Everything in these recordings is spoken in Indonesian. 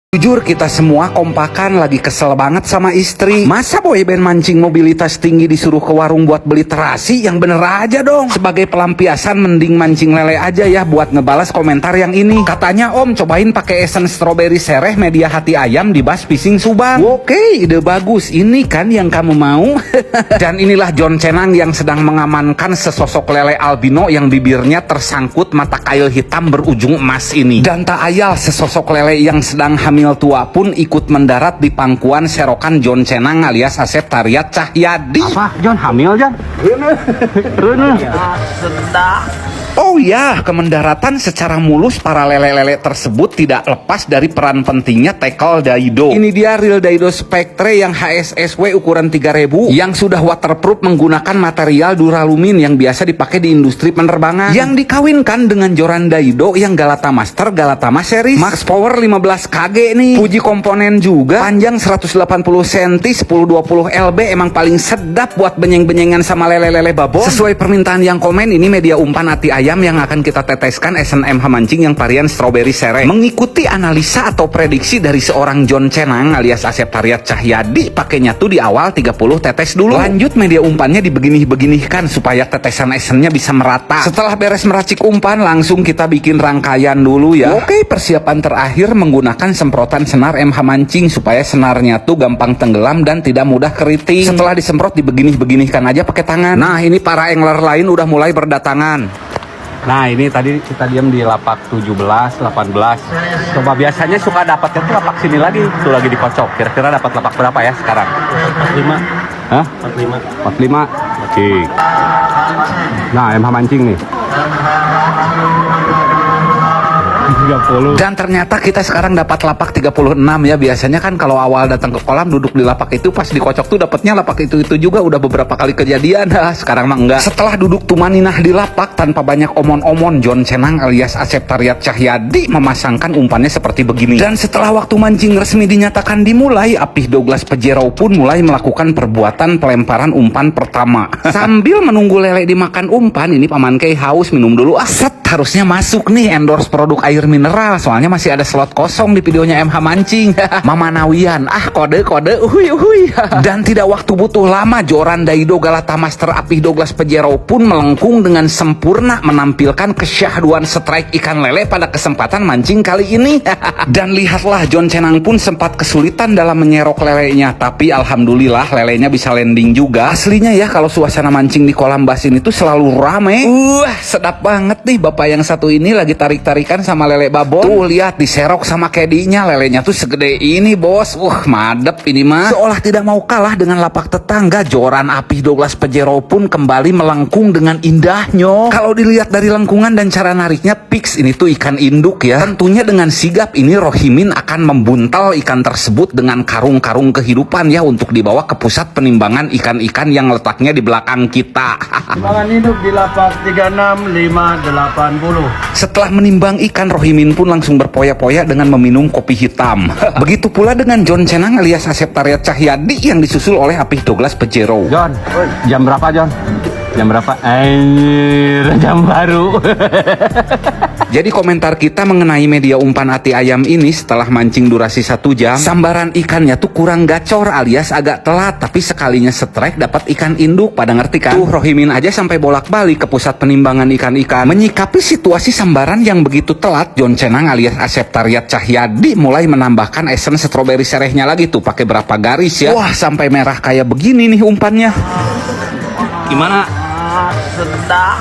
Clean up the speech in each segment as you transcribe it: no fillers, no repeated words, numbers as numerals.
Jujur kita semua kompakan lagi kesel banget sama istri. Masa boyband mancing mobilitas tinggi disuruh ke warung buat beli terasi? Yang bener aja dong. Sebagai pelampiasan mending mancing lele aja ya buat ngebalas komentar yang ini. Katanya om cobain pakai essence strawberry sereh media hati ayam di Bass Fishing Subang. Oke, ide bagus. Ini kan yang kamu mau. Dan inilah John Cenang yang sedang mengamankan sesosok lele albino yang bibirnya tersangkut mata kail hitam berujung emas ini. Dan tak ayal sesosok lele yang sedang hamil tua pun ikut mendarat di pangkuan serokan John Cenang alias Asep Tariat Cahyadi. Apa John hamil John? Rene. Sedap. Oh ya, kemendaratan secara mulus para lele-lele tersebut tidak lepas dari peran pentingnya tackle Daido. Ini dia real Daido Spectre yang HSSW ukuran 3000 yang sudah waterproof menggunakan material duralumin yang biasa dipakai di industri penerbangan. Yang dikawinkan dengan joran Daido yang Galata Master Galatama Series Max Power 15 kg nih. Puji komponen juga, panjang 180 cm 1020 lb emang paling sedap buat benyeng-benyengan sama lele-lele babon. Sesuai permintaan yang komen, ini media umpan ati ayam yang akan kita teteskan SNMH mancing yang varian strawberry sereh. Mengikuti analisa atau prediksi dari seorang John Cenang alias Asep Tariat Cahyadi, pakainya tuh di awal 30 tetes dulu. Lanjut media umpannya dibeginih-beginihkan supaya tetesan esennya bisa merata. Setelah beres meracik umpan, langsung kita bikin rangkaian dulu ya. Oke, persiapan terakhir menggunakan semprotan senar MH mancing supaya senarnya tuh gampang tenggelam dan tidak mudah keriting. Setelah disemprot dibeginih-beginihkan aja pakai tangan. Nah, ini para angler lain udah mulai berdatangan. Nah ini tadi kita diam di lapak 17, 18. Coba biasanya suka dapatnya tuh lapak sini lagi. Tuh lagi dikocok. Kira-kira dapat lapak berapa ya sekarang? 45. Hah? 45. 45? Oke. Nah MH mancing nih 30. Dan ternyata kita sekarang dapat lapak 36 ya. Biasanya kan kalau awal datang ke kolam duduk di lapak itu, pas dikocok tuh dapatnya lapak itu juga udah beberapa kali kejadian. Sekarang mah enggak. Setelah duduk tumaninah di lapak tanpa banyak omon-omon, John Cenang alias Asep Tariat Cahyadi memasangkan umpannya seperti begini. Dan setelah waktu mancing resmi dinyatakan dimulai, Apih Douglas Pejero pun mulai melakukan perbuatan pelemparan umpan pertama. Sambil menunggu lele dimakan umpan, ini Paman Kei haus minum dulu. Harusnya masuk nih endorse produk air mineral, soalnya masih ada slot kosong di videonya MH mancing. Mama Nawian, kode uhui. Dan tidak waktu butuh lama, joran Daido Galata Master Apih Douglas Pejero pun melengkung dengan sempurna menampilkan kesyahduan strike ikan lele pada kesempatan mancing kali ini. Dan lihatlah, John Cenang pun sempat kesulitan dalam menyerok lelenya, tapi alhamdulillah lelenya bisa landing juga. Aslinya ya kalau suasana mancing di kolam basin itu selalu rame. Sedap banget nih bapak yang satu ini lagi tarik-tarikan sama lele babon. Tuh lihat diserok sama kedinya, lelenya tuh segede ini bos. Madep ini mah. Seolah tidak mau kalah dengan lapak tetangga, joran Apih Douglas Pejero pun kembali melengkung dengan indahnya. Kalau dilihat dari lengkungan dan cara nariknya, fix ini tuh ikan induk ya. Tentunya dengan sigap ini Rohimin akan membuntal ikan tersebut dengan karung-karung kehidupan ya, untuk dibawa ke pusat penimbangan ikan-ikan yang letaknya di belakang kita. Timbangan hidup di lapak 36580. Setelah menimbang ikan, Rohimin pun langsung berpoya-poya dengan meminum kopi hitam. Begitu pula dengan John Cenang alias Asep Tariat Cahyadi yang disusul oleh Apih Douglas Pejero. John, jam berapa John? Jam berapa? Jam baru. Jadi komentar kita mengenai media umpan ati ayam ini setelah mancing durasi 1 jam, sambaran ikannya tuh kurang gacor alias agak telat, tapi sekalinya strike dapat ikan induk. Pada ngerti kan? Tuh Rohimin aja sampai bolak-balik ke pusat penimbangan ikan-ikan. Menyikapi situasi sambaran yang begitu telat, John Cenang alias Asep Tariat Cahyadi mulai menambahkan essence strawberry serehnya lagi tuh, pakai berapa garis ya. Wah, sampai merah kayak begini nih umpannya. Gimana? Sedap.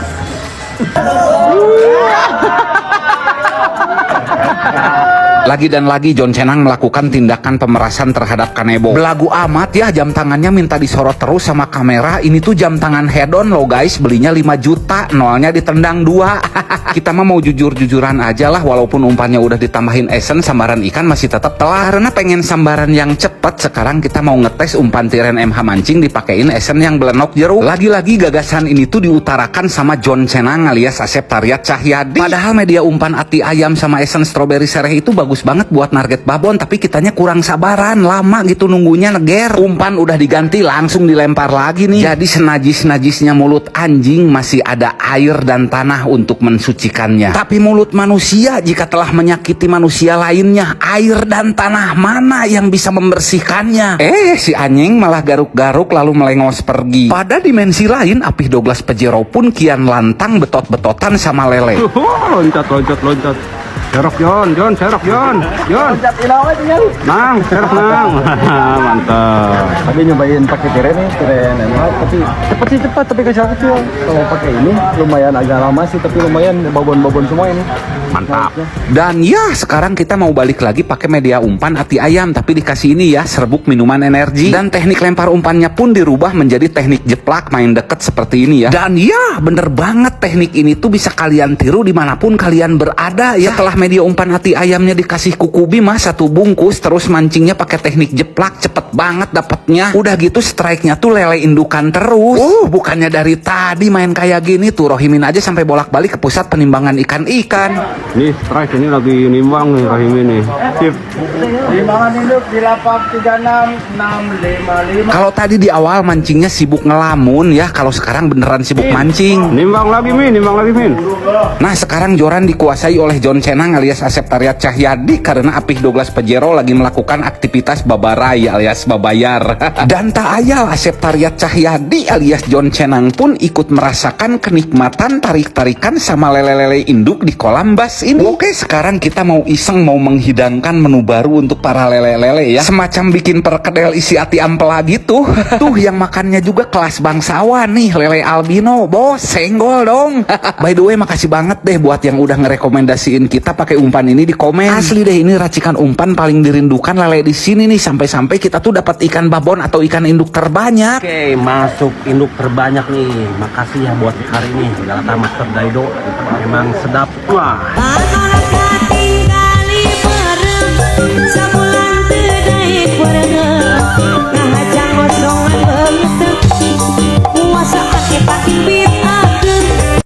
Lagi dan lagi John Cenang melakukan tindakan pemerasan terhadap Kanebo. Belagu amat ya, jam tangannya minta disorot terus sama kamera. Ini tuh jam tangan head-on loh guys, belinya 5 juta, nolnya ditendang 2. Kita mah mau jujur-jujuran aja lah, walaupun umpannya udah ditambahin essence, sambaran ikan masih tetap telat. Karena pengen sambaran yang cepat, sekarang kita mau ngetes umpan tiren MH mancing dipakein essence yang belenok jeruk. Lagi-lagi gagasan ini tuh diutarakan sama John Cenang alias Asep Tariat Cahyadi. Padahal media umpan ati ayam sama essence strawberry sereh itu bagus bagus banget buat target babon, tapi kitanya kurang sabaran, lama gitu nunggunya neger. Umpan udah diganti langsung dilempar lagi nih. Jadi senajis-najisnya mulut anjing masih ada air dan tanah untuk mensucikannya. Tapi mulut manusia jika telah menyakiti manusia lainnya, air dan tanah mana yang bisa membersihkannya? Si anjing malah garuk-garuk lalu melengos pergi. Pada dimensi lain, Apih 12 Pajero pun kian lantang betot-betotan sama lele. Loncat. Serok Jon, serok Jon. Loncat ilaw aja ya. Nang, serok nang. Mantap. Tapi nyobain pakai tirai nih, tirai enak. Tapi cepat, tapi kecil-kecil. Kalau pakai ini lumayan agak lama sih, tapi lumayan babon-babon semua ini. Mantap. Dan ya sekarang kita mau balik lagi pakai media umpan ati ayam, tapi dikasih ini ya, serbuk minuman energi. Dan teknik lempar umpannya pun dirubah menjadi teknik jeplak main deket seperti ini ya. Dan ya bener banget, teknik ini tuh bisa kalian tiru dimanapun kalian berada ya. Setelah media umpan ati ayamnya dikasih kuku bima 1 bungkus, terus mancingnya pakai teknik jeplak, cepet banget dapetnya. Udah gitu strike-nya tuh lele indukan terus. Bukannya dari tadi main kayak gini tuh Rohimin aja sampai bolak-balik ke pusat penimbangan ikan-ikan. Nih strike ini lagi nimbang nih Rahim ini. Sip. Timbangan hidup di lapak 36655. Kalau tadi di awal mancingnya sibuk ngelamun ya, kalau sekarang beneran sibuk mancing. Nimbang lagi Min. Nah sekarang joran dikuasai oleh John Cenang alias Asep Tariat Cahyadi karena Apih 12 Pajero lagi melakukan aktivitas babarai alias babayar. Dan tak ayal Asep Tariat Cahyadi alias John Cenang pun ikut merasakan kenikmatan tarik-tarikan sama lele-lele induk di kolam bas ini. Oke, sekarang kita mau iseng mau menghidangkan menu baru untuk para lele-lele ya. Semacam bikin perkedel isi ati ampela gitu. Tuh yang makannya juga kelas bangsawan nih, lele albino. Bos, senggol dong. By the way, makasih banget deh buat yang udah ngerekomendasiin kita pakai umpan ini di komen. Asli deh, ini racikan umpan paling dirindukan lele di sini nih, sampai-sampai kita tuh dapat ikan babon atau ikan induk terbanyak. Oke, masuk induk terbanyak nih. Makasih ya buat hari ini. Galata Master Daido. Memang sedap. Wah. Sabulan teu daek puasa ake pati